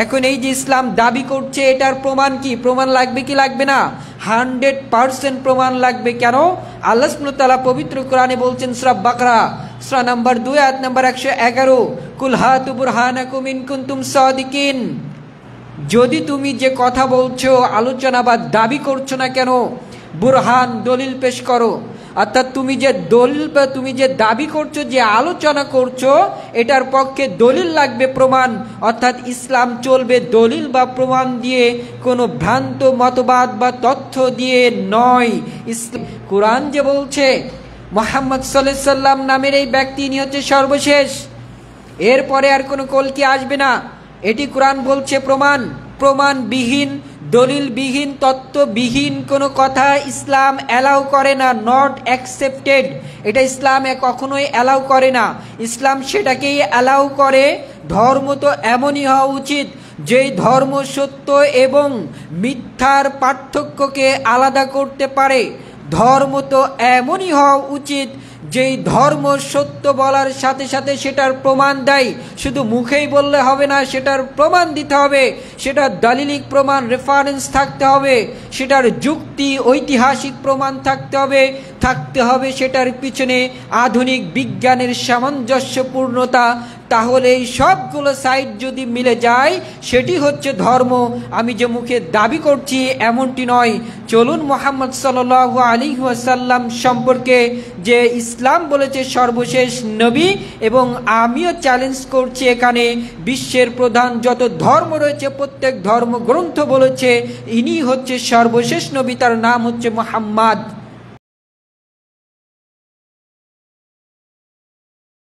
এখন এই যে ইসলাম দাবি করছে, এটার প্রমাণ কি? প্রমাণ লাগবে কি লাগবে না? 100% প্রমাণ লাগবে। কেন? আল্লাহ সুবহানাহু ওয়া তাআলা পবিত্র কোরআনে বলছেন, সূরা বাকরা সূরা নাম্বার 2 আয়াত নাম্বার 111, কুল হাতু বুরহানাকুম ইন কুনতুম সাদিকিন। যদি তুমি যে কথা বলছো, আলোচনা বা দাবি করছো না কেন, বুরহান দলিল পেশ করো। অর্থাৎ তুমি যে দলিল বা তুমি যে দাবি করছো, যে আলোচনা করছো, এটার পক্ষে দলিল লাগবে, প্রমাণ। অর্থাৎ ইসলাম চলবে দলিল বা প্রমাণ দিয়ে, কোনো ভ্রান্ত মতবাদ বা তথ্য দিয়ে নয়। কোরআন যে বলছে মুহাম্মদ সাল্লাল্লাহু আলাইহি সাল্লাম নামের এই ব্যক্তি, ইনি হচ্ছে সর্বশেষ, এরপরে আর কোনো কলকি আসবে না, এটি কোরআন বলছে। প্রমাণবিহীন, দলিলবিহীন, তত্ত্ববিহীন কোনো কথা ইসলাম অ্যালাউ করে না, নট অ্যাকসেপ্টেড। এটা ইসলাম কখনোই অ্যালাউ করে না। ইসলাম সেটাকেই অ্যালাউ করে। ধর্ম তো এমনই হওয়া উচিত যেই ধর্ম সত্য এবং মিথ্যার পার্থক্যকে আলাদা করতে পারে। ধর্ম তো এমনই হওয়া উচিত যেই ধর্ম সত্য বলার সাথে সাথে সেটার প্রমাণ দেয়। শুধু মুখেই বললে হবে না, সেটার প্রমাণ দিতে হবে, সেটার দালিলিক প্রমাণ, রেফারেন্স থাকতে হবে, সেটার যুক্তি, ঐতিহাসিক প্রমাণ থাকতে হবে সেটার পিছনে আধুনিক বিজ্ঞানের সামঞ্জস্যপূর্ণতা। তাহলে এই সবগুলো সাইড যদি মিলে যায়, সেটি হচ্ছে ধর্ম। আমি যে মুখে দাবি করছি এমনটি নয়। চলুন মুহাম্মদ সাল্লাল্লাহু আলাইহি ওয়াসাল্লাম সম্পর্কে যে ইসলাম বলেছে সর্বশেষ নবী, এবং আমিও চ্যালেঞ্জ করছি, এখানে বিশ্বের প্রধান যত ধর্ম রয়েছে প্রত্যেক ধর্মগ্রন্থ বলেছে ইনি হচ্ছে সর্বশেষ নবী, তার নাম হচ্ছে মুহাম্মদ।